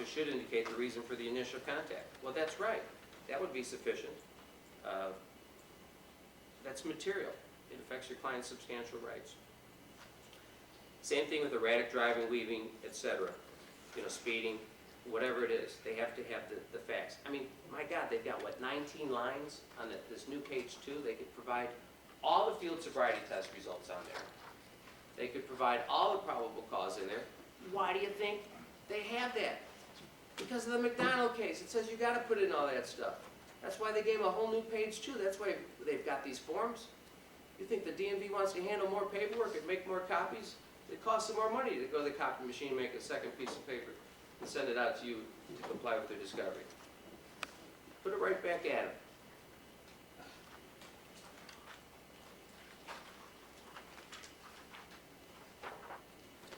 It should indicate the reason for the initial contact. Well, that's right. That would be sufficient. That's material. It affects your client's substantial rights. Same thing with erratic driving, leaving, etc. Speeding, whatever it is. They have to have the facts. I mean, my God, they've got, what, 19 lines on this new page 2? They could provide all the field sobriety test results on there. They could provide all the probable cause in there. Why do you think they have that? Because of the McDonald case. It says you got to put in all that stuff. That's why they gave them a whole new page 2. That's why they've got these forms. You think the DMV wants to handle more paperwork and make more copies? It costs them more money to go to the copy machine, make a second piece of paper, and send it out to you to comply with their discovery. Put it right back at them.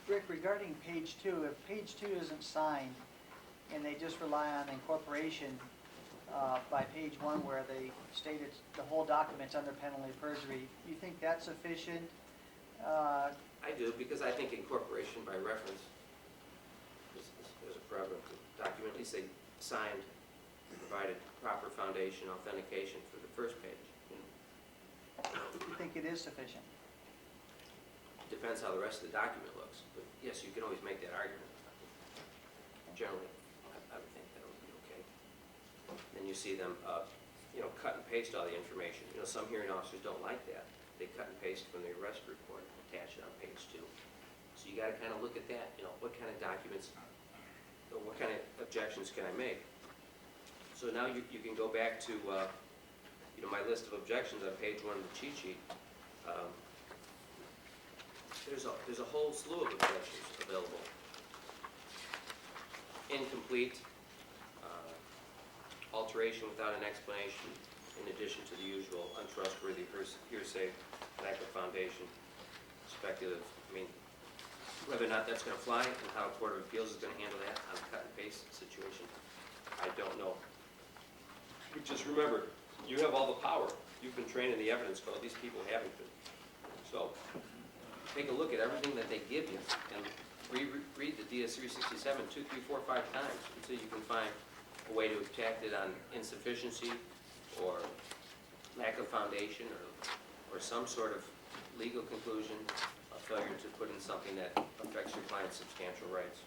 Rick, regarding page 2, if page 2 isn't signed and they just rely on incorporation by page 1 where they stated the whole document's under penalty of perjury, you think that's sufficient? I do, because I think incorporation by reference is a problem. The document, at least they signed and provided proper foundation authentication for the first page. You think it is sufficient? Depends how the rest of the document looks. But yes, you can always make that argument. Generally, I would think that would be okay. Then you see them, cut and paste all the information. Some hearing officers don't like that. They cut and paste from the arrest report and attach it on page 2. So you got to kind of look at that. What kind of documents, what kind of objections can I make? So now you can go back to, my list of objections on page 1 of the cheat sheet. There's a whole slew of objections available. Incomplete, alteration without an explanation, in addition to the usual untrustworthy hearsay, lack of foundation, speculative. I mean, whether or not that's going to fly and how a court of appeals is going to handle that on a cut and paste situation, I don't know. But just remember, you have all the power. You've been trained in the evidence code. These people haven't been. So take a look at everything that they give you and read the DS 367 2, 3, 4, 5 times until you can find a way to attack it on insufficiency or lack of foundation or some sort of legal conclusion, a failure to put in something that affects your client's substantial rights.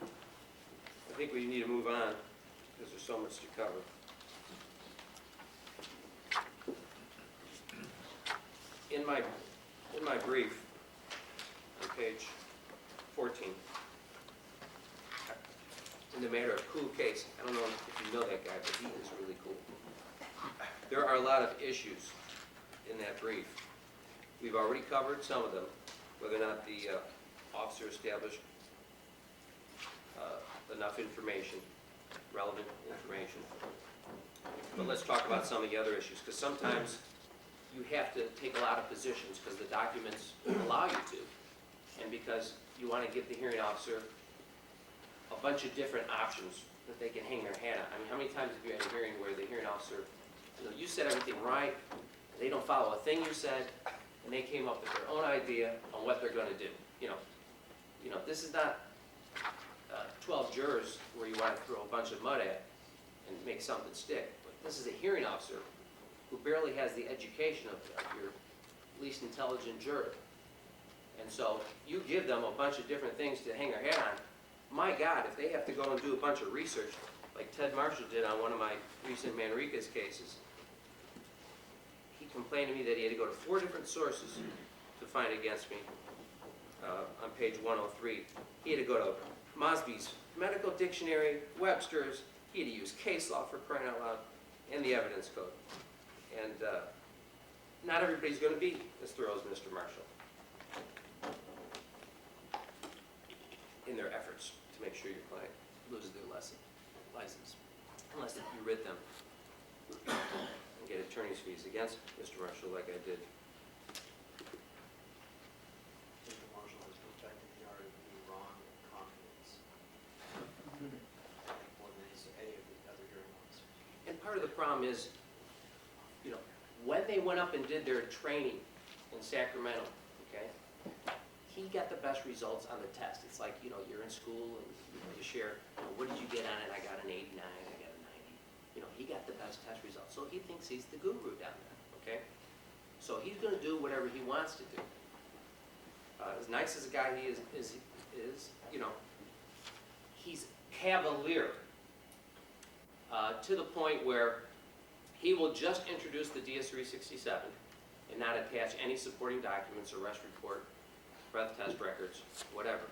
I think we need to move on because there's so much to cover. In my brief, on page 14, in the matter of Cool case, I don't know if you know that guy, but he is really cool. There are a lot of issues in that brief. We've already covered some of them, whether or not the officer established enough information, relevant information. But let's talk about some of the other issues, because sometimes you have to take a lot of positions because the documents allow you to, and because you want to give the hearing officer a bunch of different options that they can hang their hat on. I mean, how many times have you had a hearing where the hearing officer, you said everything right, they don't follow a thing you said, and they came up with their own idea on what they're going to do. This is not 12 jurors where you want to throw a bunch of mud at and make something stick. But this is a hearing officer who barely has the education of your least intelligent juror. And so you give them a bunch of different things to hang their hat on. My God, if they have to go and do a bunch of research, like Ted Marshall did on one of my recent Manriquez cases, he complained to me that he had to go to 4 different sources to find against me on page 103. He had to go to Mosby's Medical Dictionary, Webster's, he had to use case law for crying out loud, and the evidence code. And not everybody's going to be as thorough as Mr. Marshall in their efforts to make sure your client loses their license, unless you rid them and get attorney's fees against Mr. Marshall like I did. Mr. Marshall has protected the art of being wrong with confidence more than any of the other hearing officers. And part of the problem is, when they went up and did their training in Sacramento, okay, he got the best results on the test. It's like, you're in school and you share, what did you get on it? I got an 89, I got a 90. He got the best test results, so he thinks he's the guru down there, okay? So he's gonna do whatever he wants to do. As nice as a guy he is, he's cavalier to the point where he will just introduce the DS-367 and not attach any supporting documents, arrest report, breath test records, whatever.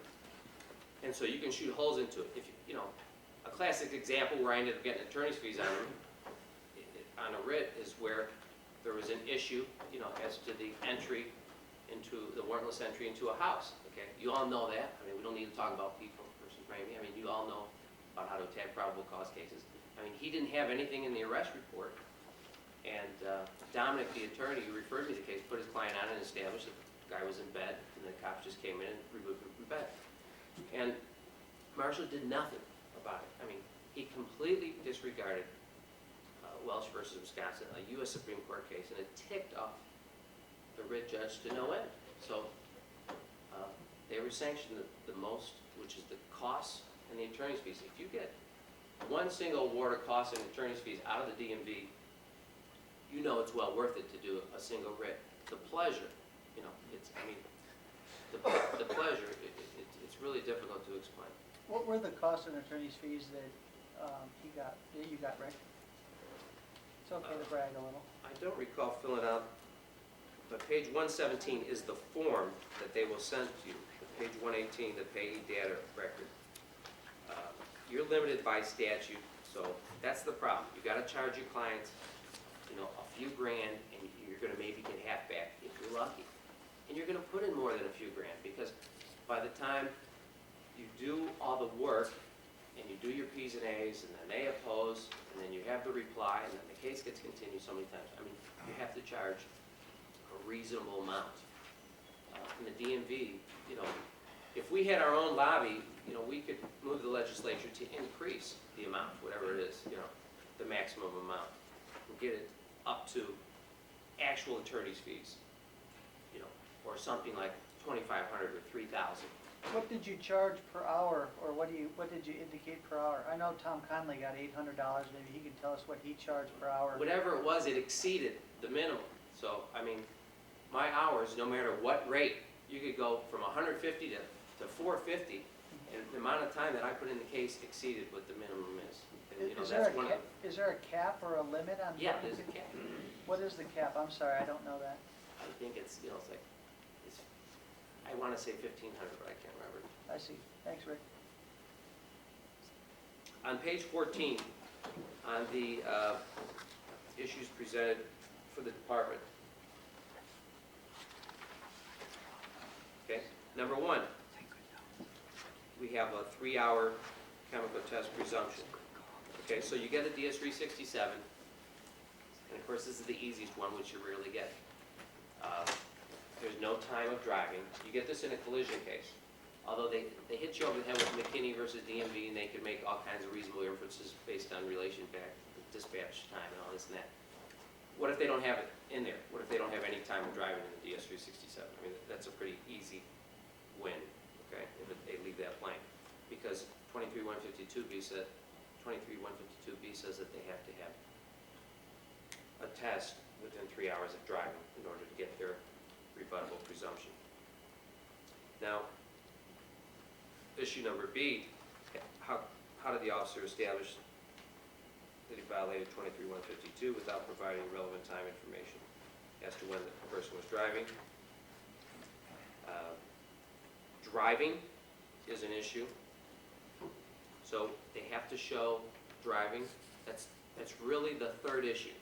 And so you can shoot holes into it. If a classic example where I ended up getting attorney's fees on a writ is where there was an issue, as to the entry into the warrantless entry into a house. Okay, you all know that. I mean, we don't need to talk about people versus framing. I mean, you all know about how to attack probable cause cases. I mean, he didn't have anything in the arrest report, and Dominic, the attorney who referred me to the case, put his client on and established that the guy was in bed, and the cops just came in and removed him from bed. And Marshall did nothing about it. I mean, he completely disregarded Welch versus Wisconsin, a U.S. Supreme Court case, and it ticked off the writ judge to no end. So they were sanctioned the most, which is the costs and the attorney's fees. If you get one single award of costs and attorney's fees out of the DMV, it's well worth it to do a single writ. The pleasure, the pleasure, it's really difficult to explain. What were the costs and attorney's fees that you got, Rick? It's okay to brag a little. I don't recall filling out, but page 117 is the form that they will send to you. Page 118, the payee data record. You're limited by statute, so that's the problem. You got to charge your clients, a few grand, and you're going to maybe get half back if you're lucky. And you're going to put in more than a few grand, because by the time you do all the work and you do your P's and A's, and then they oppose, and then you have the reply, and then the case gets continued so many times. I mean, you have to charge a reasonable amount. In the DMV, if we had our own lobby, we could move the legislature to increase the amount, whatever it is, the maximum amount. We'll get it up to actual attorney's fees, or something like $2,500 or $3,000. What did you charge per hour, or what did you indicate per hour? I know Tom Conley got $800. Maybe he can tell us what he charged per hour. Whatever it was, it exceeded the minimum. So, I mean, my hours, no matter what rate, you could go from 150 to 450, and the amount of time that I put in the case exceeded what the minimum is. And, Is there a cap or a limit on? Yeah, there's a cap. What is the cap? I'm sorry, I don't know that. I think it's, I want to say 1,500, but I can't remember. I see. Thanks, Rick. On page 14, on the issues presented for the department. Okay, number one, we have a 3-hour chemical test presumption. Okay, so you get a DS-367, and of course this is the easiest one, which you rarely get. There's no time of driving. You get this in a collision case. Although they hit you over the head with McKinney versus DMV, and they can make all kinds of reasonable inferences based on relation back, dispatch time, and all this and that. What if they don't have it in there? What if they don't have any time of driving in the DS-367? I mean, that's a pretty easy win, okay, if they leave that blank. Because 23-152B says that they have to have a test within 3 hours of driving in order to get their rebuttable presumption. Now, issue number B, how did the officer establish that he violated 23-152 without providing relevant time information as to when the person was driving? Driving is an issue, so they have to show driving. That's really the third issue.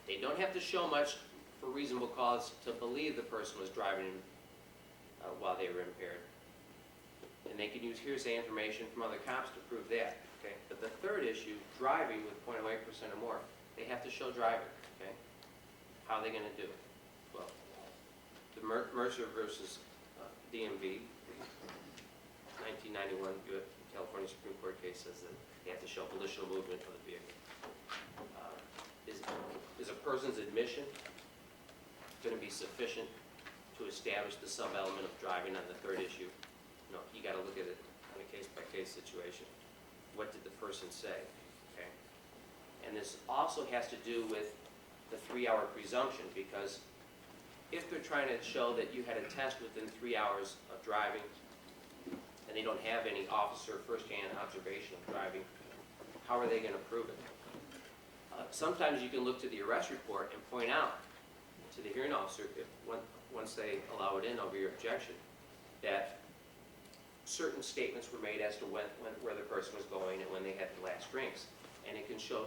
They don't have to show much for reasonable cause to believe the person was driving while they were impaired. And they can use hearsay information from other cops to prove that, okay? But the third issue, driving with 0.08% or more, they have to show driving, okay? How are they going to do it? Well, the Mercer versus DMV, 1991 California Supreme Court case says that they have to show volitional movement of the vehicle. Is a person's admission going to be sufficient to establish the sub-element of driving on the third issue? No, you got to look at it on a case-by-case situation. person say, okay? And this also has to do with the 3-hour presumption, because if they're trying to show that you had a test within 3 hours of driving, and they don't have any officer first-hand observation of driving, how are they going to prove it? Sometimes you can look to the arrest report and point out to the hearing officer, once they allow it in over your objection, that certain statements were made as to where the person was going and when they had the last drinks. And it can show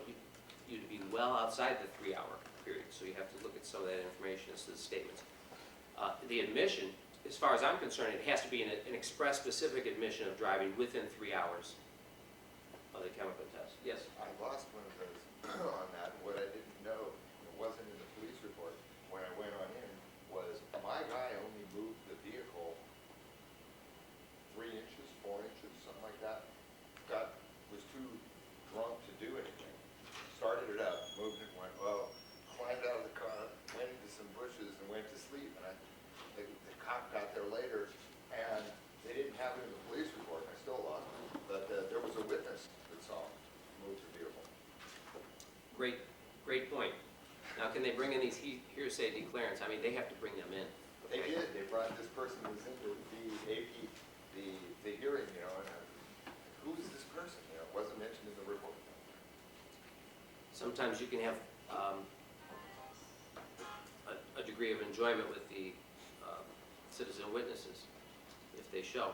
you to be well outside the 3-hour period. So you have to look at some of that information as to the statements. The admission, as far as I'm concerned, it has to be an express specific admission of driving within 3 hours of the chemical test. Yes? I lost one of those on that, and what I didn't know, it wasn't in the police report, when I went on in, was my guy only moved the vehicle 3 inches, 4 inches, something like that. Was too drunk to do anything. Started it up, moved it, went, well, climbed out of the car, went into some bushes and went to sleep. And the cop got there later, and they didn't have it in the police report, and I still lost it. But there was a witness that saw him move the vehicle. Great point. Now, can they bring in these hearsay declarants? I mean, they have to bring them in. They Okay? did. They brought, this person was in the AP, the hearing, you know, and who's this person? You know, it wasn't mentioned in the report. Sometimes you can have a degree of enjoyment with the citizen witnesses if they show.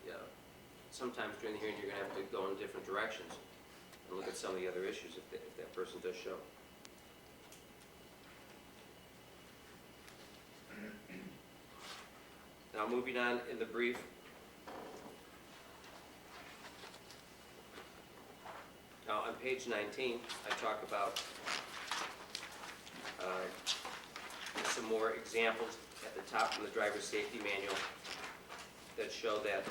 Yeah. Sometimes during the hearing, you're going to have to go in different directions and look at some of the other issues if that person does show. Now, moving on in the brief. Now, on page 19, I talk about some more examples at the top from the driver's safety manual that show that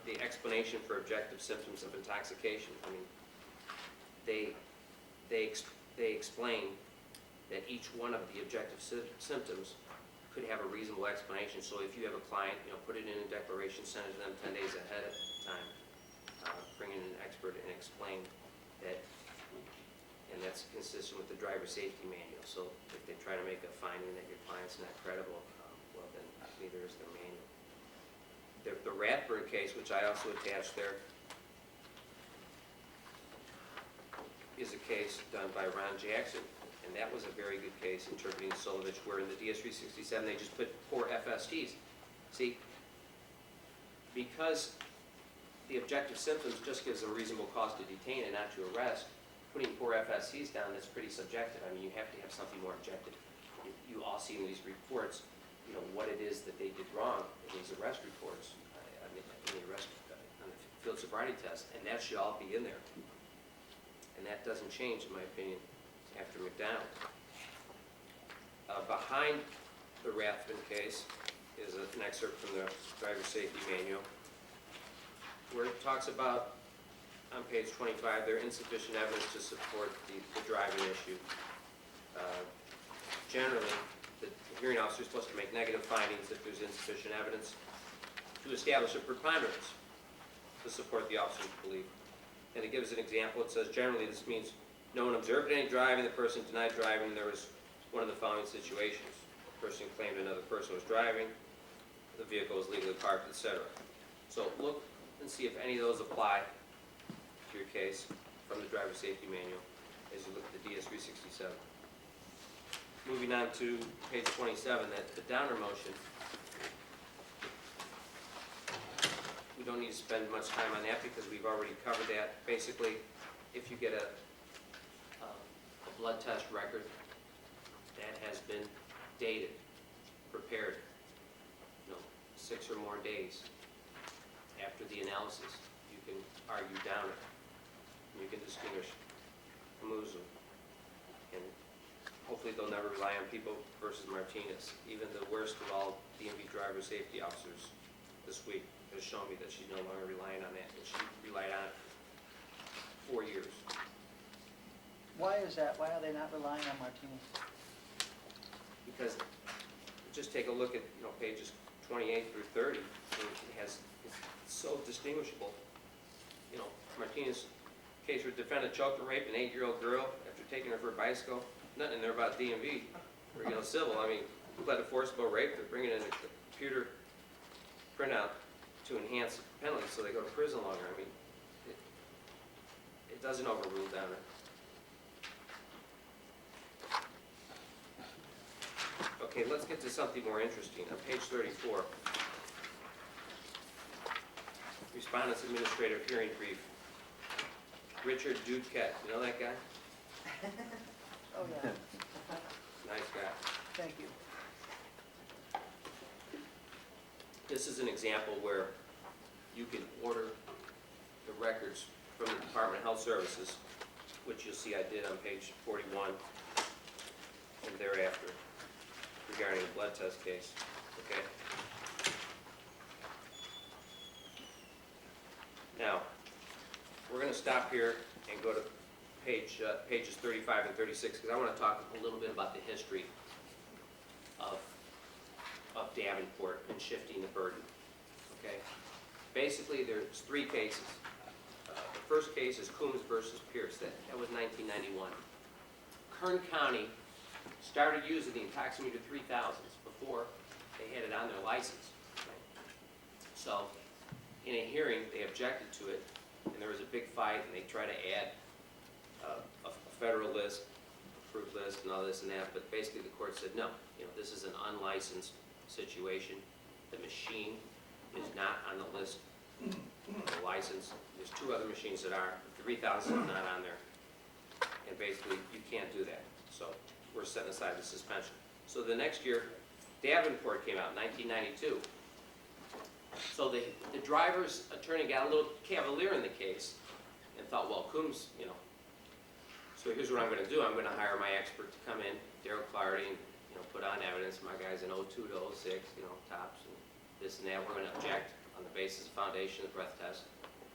the explanation for objective symptoms of intoxication. I mean, they explain that each one of the objective symptoms could have a reasonable explanation. So if you have a client, you know, put it in a declaration, send it to them 10 days ahead of time, bring in an expert and explain that, and that's consistent with the driver's safety manual. So if they try to make a finding that your client's not credible, well then neither is their manual. The Radford case, which I also attached there, is a case done by Ron Jackson, and that was a very good case interpreting Solovich, where in the DS-367 they just put poor FSTs. See, because the objective symptoms just gives a reasonable cause to detain and not to arrest, putting poor FSTs down, that's pretty subjective. I mean, you have to have something more objective. You all see in these reports, you know, what it is that they did wrong in these arrest reports, in the arrest, on the field sobriety test, and that should all be in there. And that doesn't change, in my opinion, after McDonald. Behind the Rathbun case is an excerpt from the driver's safety manual, where it talks about, on page 25, there insufficient evidence to support the driving issue. Generally, the hearing officer is supposed to make negative findings if there's insufficient evidence to establish a preponderance to support the officer's belief. And it gives an example. It says, generally, this means no one observed any driving, the person denied driving, there was one of the following situations. The person claimed another person was driving, the vehicle was legally parked, etc. So look and see if any of those apply to your case from the driver's safety manual as you look at the DS-367. Moving on to page 27, the Downer motion. We don't need to spend much time on that because we've already covered that. Basically, if you get a blood test record that has been dated, prepared, 6 or more days after the analysis, you can argue Downer. You can distinguish Kamuzu. And hopefully they'll never rely on people versus Martinez. Even the worst of all DMV driver safety officers this week has shown me that she's no longer relying on that, and she relied on it for 4 years. Why is that? Why are they not relying on Martinez? Because just take a look at pages 28 through 30. It's so distinguishable. Martinez 17 is a case where defendant choked and raped an 8-year-old girl after taking her for a bicycle. Nothing in there about DMV or civil. I mean, pled a forcible rape. They're bringing in a computer printout to enhance the penalty so they go to prison longer. I mean, it doesn't overrule down it. Okay, let's get to something more interesting. On page 34, Respondent's Administrative Hearing Brief. Richard Duquette, you know that guy? Oh, yeah, Nice guy. thank you. This is an example where you can order the records from the Department of Health Services, which you'll see I did on page 41 and thereafter regarding a blood test case, okay? Now, we're going to stop here and go to pages 35 and 36 because I want to talk a little bit about the history of Davenport and shifting the burden, okay? Basically, there's 3 cases. The first case is Coombs versus Pierce. That was 1991. Kern County started using the intoximeter 3000s before they had it on their license. Okay? So, in a hearing, they objected to it, and there was a big fight, and they tried to add a federal list, approved list, and all this and that. But basically, the court said, no, this is an unlicensed situation. The machine is not on the list of the license. There's 2 other machines that are. The 3000 is not on there. And basically, you can't do that. So we're setting aside the suspension. So the next year, Davenport came out, 1992. So the driver's attorney got a little cavalier in the case and thought, well, Coombs, so here's what I'm going to do. I'm going to hire my expert to come in, Daryl Clardy, and put on evidence. My guy's in 02 to 06, tops and this and that. We're going to object on the basis of foundation of the breath test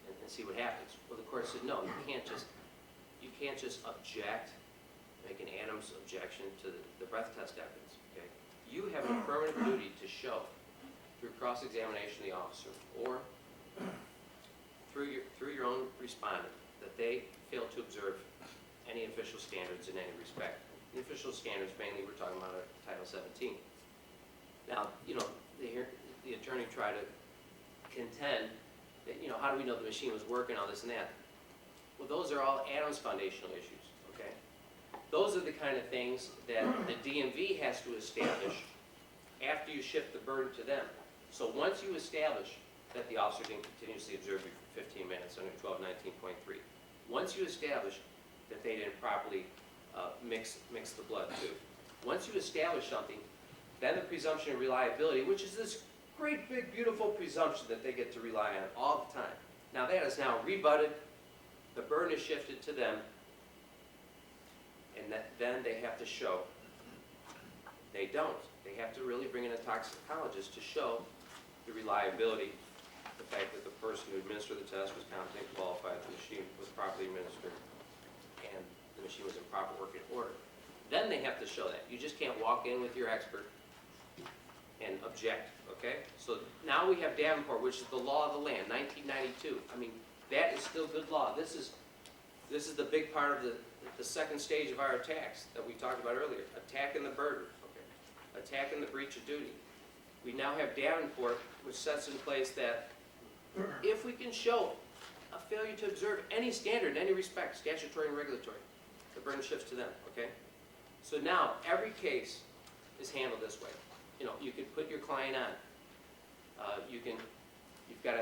and see what happens. Well, the court said, no, you can't just object, make an Adams objection to the breath test evidence. Okay, you have an affirmative duty to show through cross-examination of the officer or through your own respondent that they failed to observe any official standards in any respect. The official standards, mainly, we're talking about Title 17. Now, the attorney tried to contend that, how do we know the machine was working, all this and that? Well, those are all Adams foundational issues, okay? Those are the kind of things that the DMV has to establish after you shift the burden to them. So once you establish that the officer didn't continuously observe you for 15 minutes under 1219.3, once you establish that they didn't properly mix the blood too, once you establish something, then the presumption of reliability, which is this great big beautiful presumption that they get to rely on all the time. Now that is now rebutted, the burden is shifted to them, and then they have to show. They don't. They have to really bring in a toxicologist to show the reliability, the fact that the person who administered the test was competent, qualified, the machine was properly administered, and the machine was in proper working order. Then they have to show that. You just can't walk in with your expert and object, okay? So now we have Davenport, which is the law of the land, 1992. I mean, that is still good law. This is the big part of the second stage of our attacks that we talked about earlier. Attacking the burden, okay? Attacking the breach of duty. We now have Davenport, which sets in place that if we can show a failure to observe any standard in any respect, statutory and regulatory, the burden shifts to them, okay? So now every case is handled this way. You could put your client on. You've got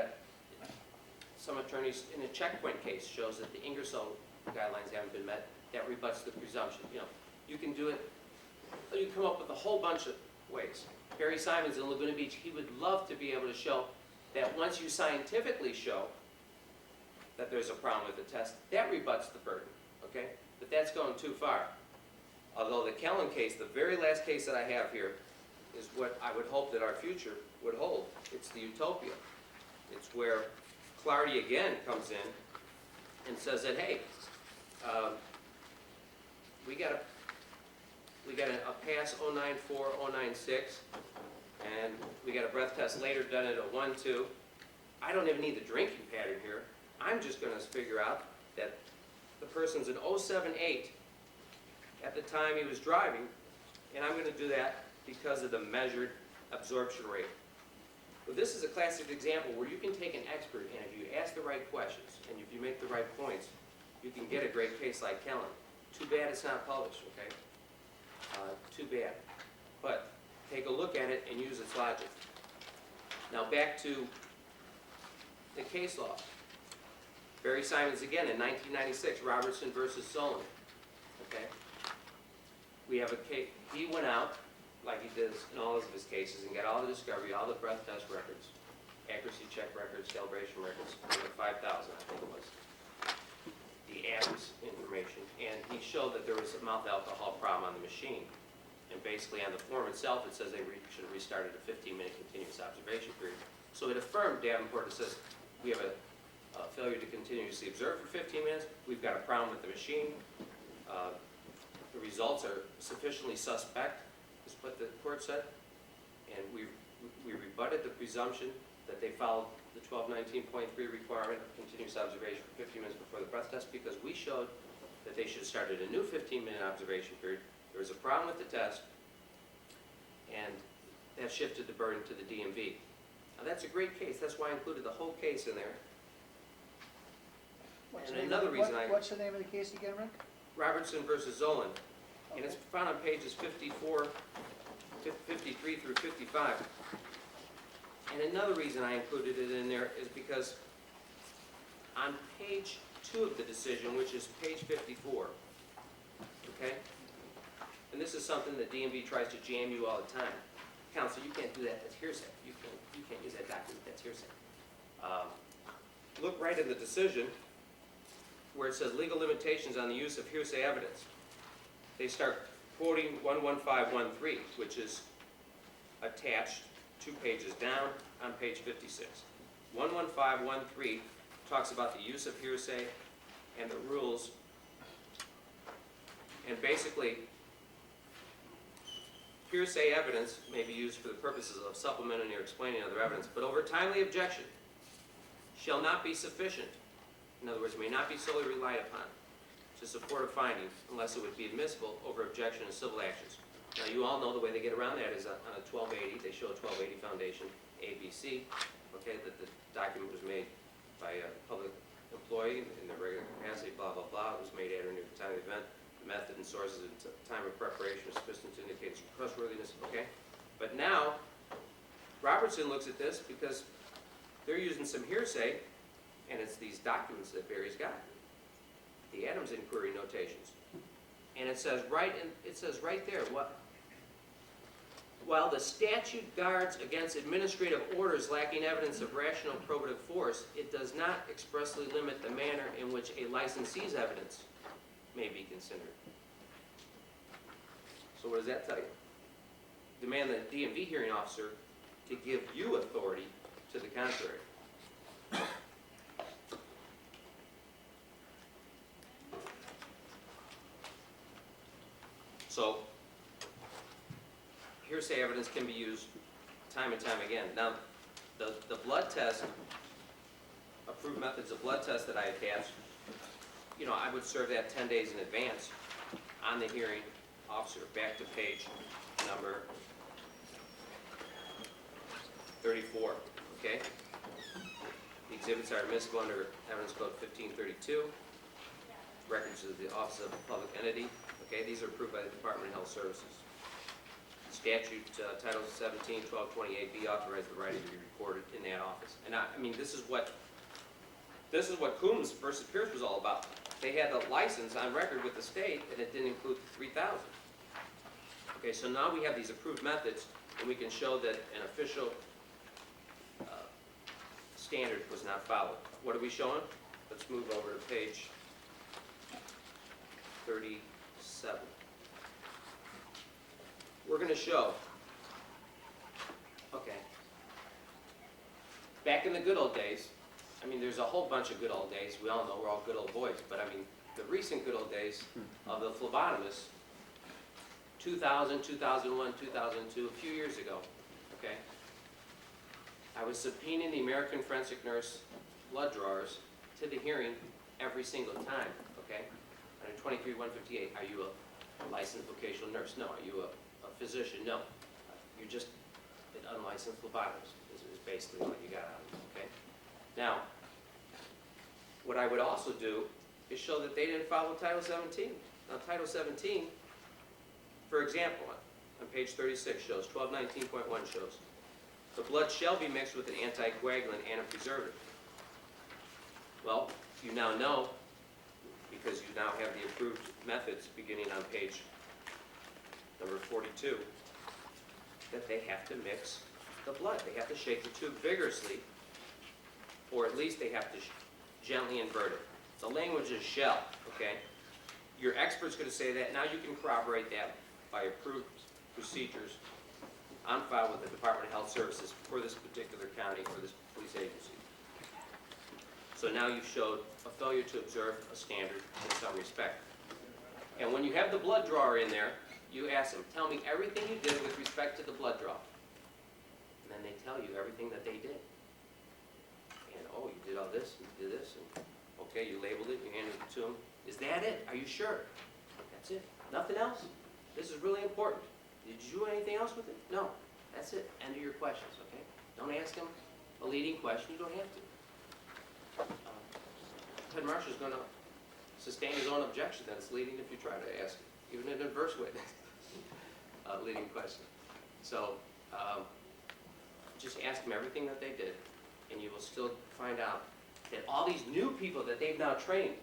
some attorneys in a checkpoint case shows that the Ingersoll guidelines haven't been met. That rebuts the presumption. You can do it. You come up with a whole bunch of ways. Barry Simons in Laguna Beach, he would love to be able to show that once you scientifically show that there's a problem with the test, that rebuts the burden, okay? But that's going too far. Although the Callan case, the very last case that I have here, is what I would hope that our future would hold. It's the utopia. It's where Clardy again comes in and says that, hey, we got a pass 094, 096, and we got a breath test later done at a 1-2. I don't even need the drinking pattern here. I'm just gonna figure out that the person's an 078 at the time he was driving, and I'm gonna do that because of the measured absorption rate. Well, this is a classic example where you can take an expert, and if you ask the right questions, and if you make the right points, you can get a great case like Callan. Too bad it's not published, okay? Too bad. But take a look at it and use its logic. Now back to the case law. Barry Simons again in 1996, Robertson versus Zolin, okay? We have a case, he went out, like he does in all of his cases, and got all the discovery, all the breath test records, accuracy check records, calibration records, like 5,000, I think it was, the average information, and he showed that there was a mouth alcohol problem on the machine. And basically on the form itself, it says they should have restarted a 15-minute continuous observation period. So it affirmed Davenport. It says, we have a failure to continuously observe for 15 minutes. We've got a problem with the machine. The results are sufficiently suspect, is what the court said. And we rebutted the presumption that they followed the 1219.3 requirement of continuous observation for 15 minutes before the breath test, because we showed that they should have started a new 15-minute observation period. There was a problem with the test, and that shifted the burden to the DMV. Now that's a great case. That's why I included the whole case in there. What's And the name another of, reason what's the name of the case again, Rick? Robertson versus Zolin, and it's Okay. found on pages 54, 53 through 55. And another reason I included it in there is because on page 2 of the decision, which is page 54, okay? And this is something that DMV tries to jam you all the time. Counsel, you can't do that, that's hearsay. You can't use that document, that's hearsay. Look right in the decision where it says legal limitations on the use of hearsay evidence. They start quoting 11513, which is attached 2 pages down on page 56. 11513 talks about the use of hearsay and the rules, and basically hearsay evidence may be used for the purposes of supplementing or explaining other evidence, but over timely objection shall not be sufficient. In other words, may not be solely relied upon to support a finding unless it would be admissible over objection in civil actions. Now, you all know the way they get around that is on a 1280. They show a 1280 foundation, ABC, okay, that the document was made by a public employee in their regular capacity, blah, blah, blah. It was made at or near the time of the event. The method and sources and time of preparation are sufficient to indicate its trustworthiness, okay? But now, Robertson looks at this because they're using some hearsay, and it's these documents that Barry's got, the Adams inquiry notations, and it says right there, while the statute guards against administrative orders lacking evidence of rational probative force, it does not expressly limit the manner in which a licensee's evidence may be considered. So what does that tell you? Demand the DMV hearing officer to give you authority to the contrary. So, hearsay evidence can be used time and time again. Now, the blood test, approved methods of blood test that I attached, you know, I would serve that 10 days in advance on the hearing officer. Back to page number 34, okay? The exhibits are admissible under Evidence Code 1532. Records of the Office of a Public Entity. Okay, these are approved by the Department of Health Services. Statute Title 17, 1228B authorized the writing to be recorded in that office. And I mean, this is what Coombs versus Pierce was all about. They had the license on record with the state, and it didn't include 3,000. Okay, so now we have these approved methods, and we can show that an official standard was not followed. What are we showing? Let's move over to page 37. We're going to show, okay, back in the good old days, I mean, there's a whole bunch of good old days. We all know we're all good old boys, but I mean, the recent good old days of the phlebotomist, 2000, 2001, 2002, a few years ago, okay, I was subpoenaing the American forensic nurse blood drawers to the hearing every single time, okay? Under 23-158, are you a licensed vocational nurse? No. Are you a physician? No. You're just an unlicensed phlebotomist is basically what you got out of it, okay? Now, what I would also do is show that they didn't follow Title 17. Now, Title 17, for example, on page 36 shows, 1219.1 shows, the blood shall be mixed with an anticoagulant and a preservative. Well, you now know, because you now have the approved methods beginning on page number 42, that they have to mix the blood. They have to shake the tube vigorously, or at least they have to gently invert it. The language is shall, okay? Your expert's going to say that. Now you can corroborate that by approved procedures on file with the Department of Health Services for this particular county or this police agency. So now you've showed a failure to observe a standard in some respect. And when you have the blood drawer in there, you ask them, tell me everything you did with respect to the blood draw. And then they tell you everything that they did. And, oh, you did all this, and you did this, and okay, you labeled it, you handed it to them. Is that it? Are you sure? That's it. Nothing else? This is really important. Did you do anything else with it? No. That's it. End of your questions, okay? Don't ask them a leading question. You don't have to. Ted Marshall's going to sustain his own objection that it's leading if you try to ask even an adverse witness leading question. So just ask them everything that they did, and you will still find out that all these new people that they've now trained,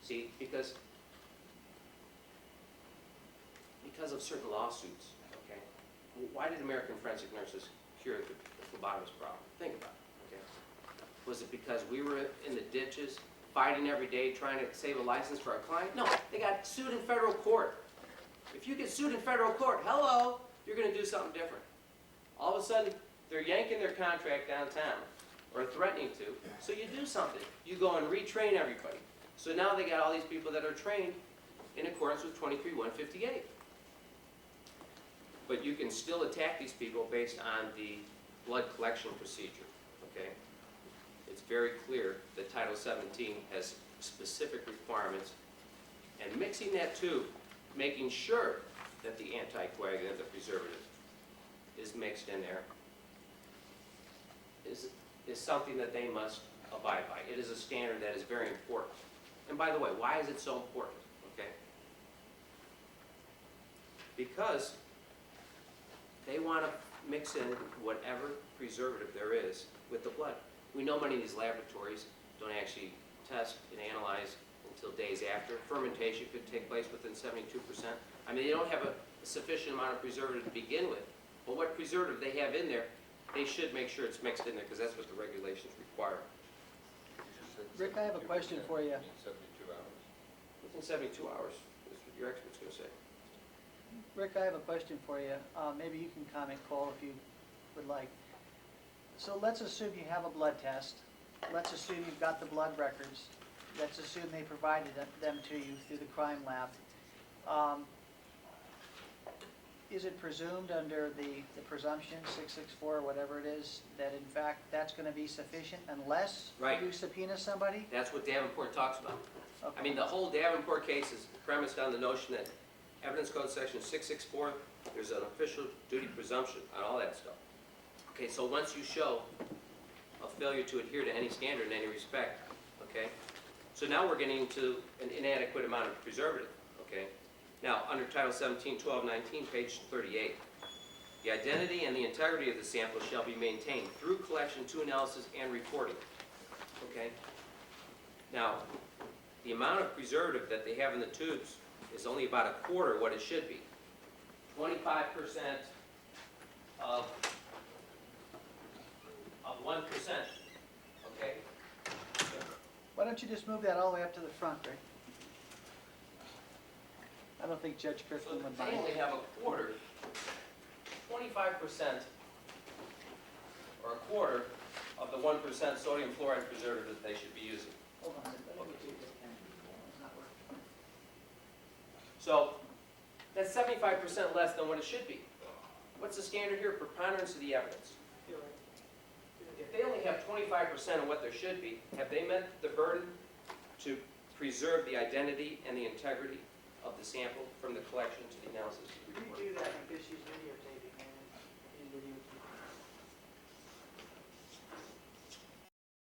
see, because of certain lawsuits, okay? Why did American Forensic Nurses cure the phlebotomist problem? Think about it, okay? Was it because we were in the ditches fighting every day trying to save a license for our client? No, they got sued in federal court. If you get sued in federal court, hello, you're going to do something different. All of a sudden, they're yanking their contract downtown, or threatening to, so you do something. You go and retrain everybody. So now they got all these people that are trained in accordance with 23-158. But you can still attack these people based on the blood collection procedure, okay? It's very clear that Title 17 has specific requirements, and mixing that tube, making sure that the anticoagulant, the preservative, is mixed in there, is something that they must abide by. It is a standard that is very important. And by the way, why is it so important, okay? Because they want to mix in whatever preservative there is with the blood. We know many of these laboratories don't actually test and analyze until days after. Fermentation could take place within 72%. I mean, they don't have a sufficient amount of preservative to begin with. But what preservative they have in there, they should make sure it's mixed in there because that's what the regulations require. Rick, I have a question for you. 72 hours? Within 72 hours, is what your expert's going to say. Rick, I have a question for you. Maybe you can comment, Cole, if you would like. So let's assume you have a blood test. Let's assume you've got the blood records. Let's assume they provided them to you through the crime lab. Is it presumed under the presumption, 664, whatever it is, that in fact that's going to be sufficient unless Right. you subpoena somebody? That's what Davenport talks about. Okay. I mean, the whole Davenport case is premised on the notion that Evidence Code Section 664, there's an official duty presumption on all that stuff. Okay, so once you show a failure to adhere to any standard in any respect, okay, so now we're getting into an inadequate amount of preservative, okay? Now, under Title 17, 1219, page 38, the identity and the integrity of the sample shall be maintained through collection to analysis and reporting, okay? Now, the amount of preservative that they have in the tubes is only about a quarter what it should be. 25% of 1%, okay? Why don't you just move that all the way up to the front, Rick? I don't think Judge So Kirkland would they mind. only have a quarter, 25% or a quarter of the 1% sodium fluoride preservative that they should be using. Hold on a second. Let me get you this pen. It's not working. So that's 75% less than what it should be. What's the standard here? Preponderance of the evidence. If they only have 25% of what there should be, have they met the burden to preserve the identity and the integrity of the sample from the collection to the analysis to the report? We do that